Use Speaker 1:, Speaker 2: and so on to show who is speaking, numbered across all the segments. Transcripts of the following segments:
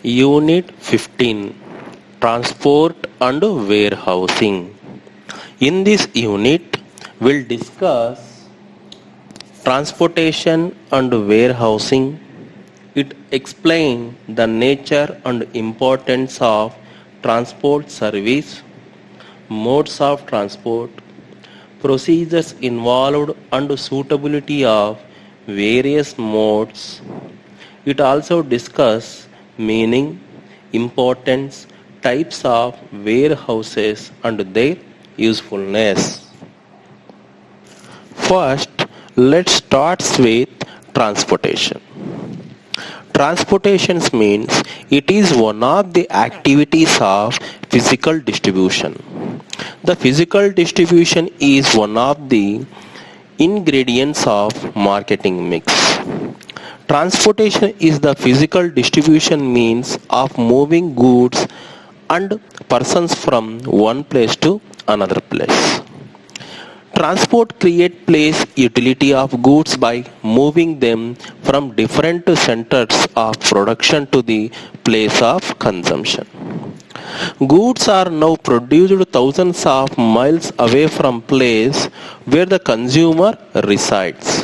Speaker 1: Unit 15 Transport and Warehousing. In this unit, we'll discuss transportation and warehousing. It explains the nature and importance of transport service, modes of transport, procedures involved and suitability of various modes. It also discusses meaning, importance, types of warehouses and their usefulness. First, let's start with transportation. Transportation means it is one of the activities of physical distribution. The physical distribution is one of the ingredients of marketing mix. Transportation is the physical distribution means of moving goods and persons from one place to another place. Transport creates place utility of goods by moving them from different centers of production to the place of consumption. Goods are now produced thousands of miles away from place where the consumer resides.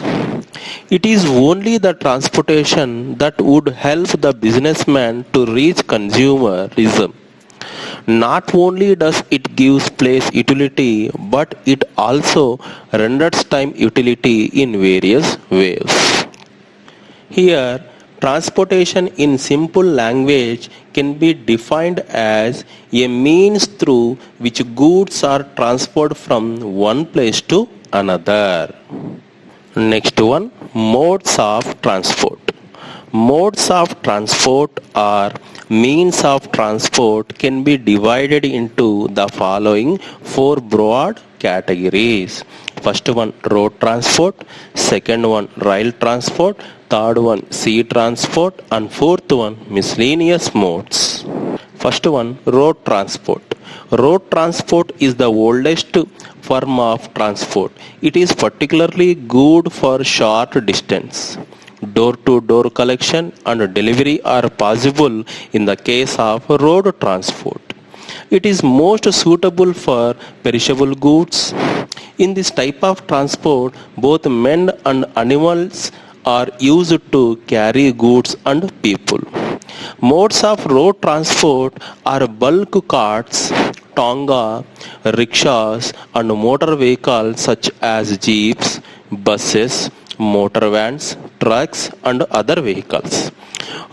Speaker 1: It is only the transportation that would help the businessman to reach consumerism. Not only does it give place utility, but it also renders time utility in various ways. Here, transportation in simple language can be defined as a means through which goods are transferred from one place to another. Next one, modes of transport. Modes of transport or means of transport can be divided into the following four broad categories. First one, road transport. Second one, rail transport. Third one, sea transport. And fourth one, miscellaneous modes. First one, road transport. Road transport is the oldest form of transport. It is particularly good for short distance. Door-to-door collection and delivery are possible in the case of road transport. It is most suitable for perishable goods. In this type of transport, both men and animals are used to carry goods and people. Modes of road transport are bulk carts, tonga, rickshaws, and motor vehicles such as jeeps, buses, motor vans, trucks, and other vehicles.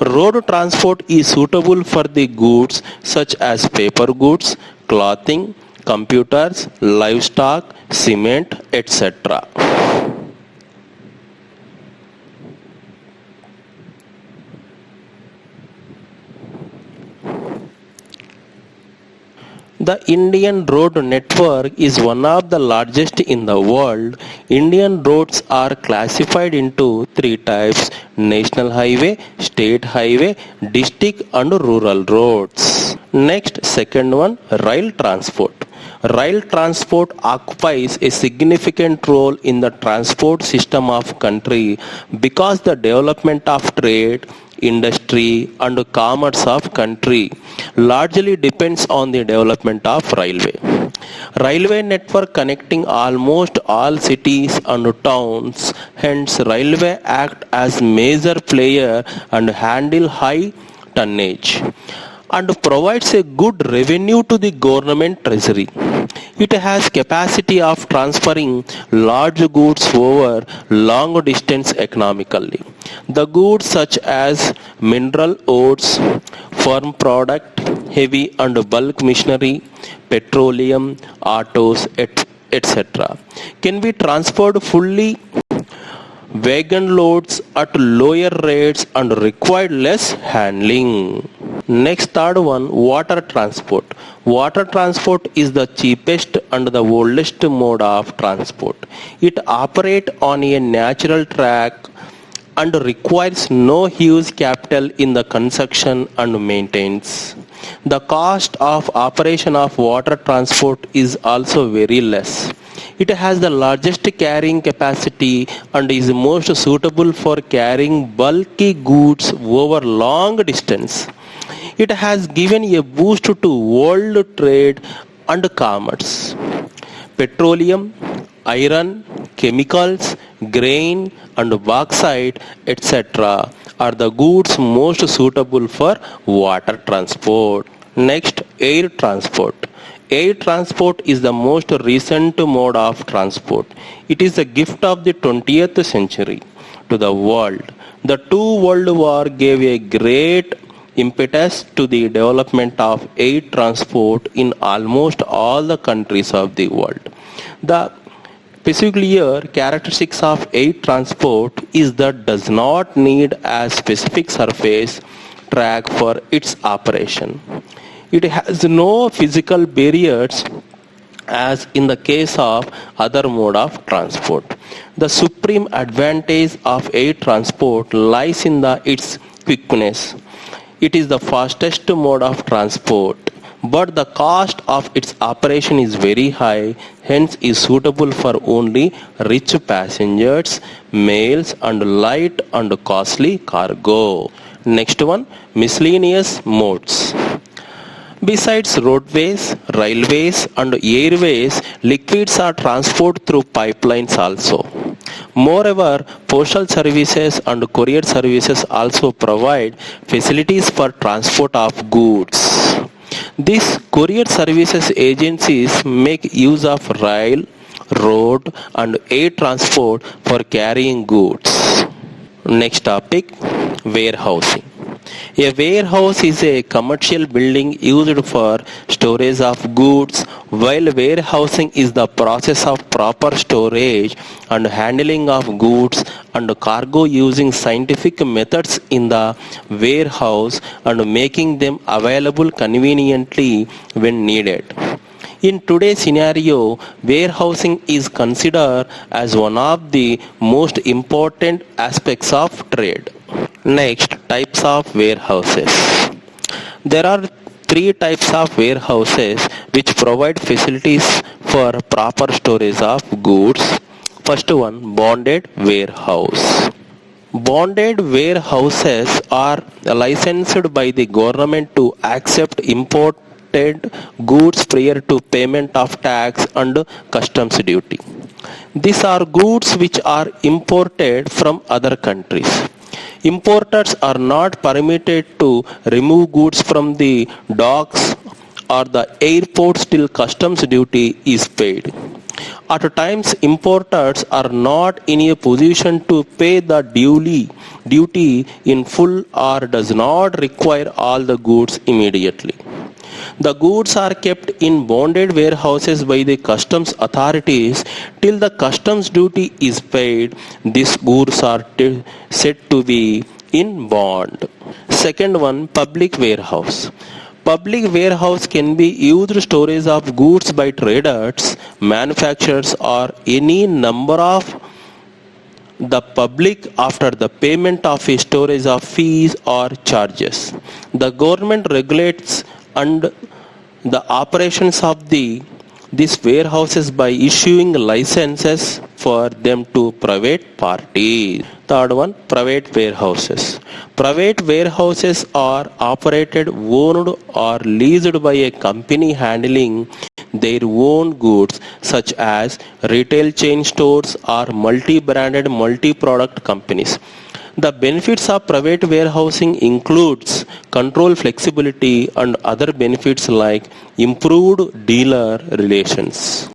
Speaker 1: Road transport is suitable for the goods such as paper goods, clothing, computers, livestock, cement, etc. The Indian road network is one of the largest in the world. Indian roads are classified into three types: national highway, state highway, district and rural roads. Next, second one, rail transport. Rail transport occupies a significant role in the transport system of country because the development of trade, industry and commerce of country largely depends on the development of railway. Railway network connecting almost all cities and towns, hence railway act as major player and handle high tonnage and provides a good revenue to the government treasury. It has capacity of transferring large goods over long distance economically. The goods such as mineral ores, farm product, heavy and bulk machinery, petroleum, autos, etc. can be transferred fully wagon loads at lower rates and require less handling. Next, third one, water transport. Water transport is the cheapest and the oldest mode of transport. It operates on a natural track and requires no huge capital in the construction and maintenance. The cost of operation of water transport is also very less. It has the largest carrying capacity and is most suitable for carrying bulky goods over long distance. It has given a boost to world trade and commerce. Petroleum, iron, chemicals, grain and bauxite, etc. are the goods most suitable for water transport. Next, air transport. Air transport is the most recent mode of transport. It is a gift of the 20th century to the world. The two world wars gave a great impetus to the development of air transport in almost all the countries of the world. The peculiar characteristics of air transport is that does not need a specific surface track for its operation. It has no physical barriers as in the case of other mode of transport. The supreme advantage of air transport lies in its quickness. It is the fastest mode of transport, but the cost of its operation is very high, hence is suitable for only rich passengers, mails and light and costly cargo. Next one, miscellaneous modes. Besides roadways, railways and airways, liquids are transported through pipelines also. Moreover, postal services and courier services also provide facilities for transport of goods. These courier services agencies make use of rail, road and air transport for carrying goods. Next topic, warehousing. A warehouse is a commercial building used for storage of goods, while warehousing is the process of proper storage and handling of goods and cargo using scientific methods in the warehouse and making them available conveniently when needed. In today's scenario, warehousing is considered as one of the most important aspects of trade. Next, types of warehouses. There are three types of warehouses which provide facilities for proper storage of goods. First one, bonded warehouse. Bonded warehouses are licensed by the government to accept imported goods prior to payment of tax and customs duty. These are goods which are imported from other countries. Importers are not permitted to remove goods from the docks or the airports till customs duty is paid. At times, importers are not in a position to pay the duty in full or does not require all the goods immediately. The goods are kept in bonded warehouses by the customs authorities till the customs duty is paid. These goods are said to be in bond. Second one, public warehouse. Public warehouse can be used storage of goods by traders, manufacturers or any number of the public after the payment of a storage of fees or charges. The government regulates and the operations of these warehouses by issuing licenses for them to private parties. Third one, private warehouses. Private warehouses are operated, owned or leased by a company handling their own goods such as retail chain stores or multi-branded multi-product companies. The benefits of private warehousing includes control flexibility and other benefits like improved dealer relations.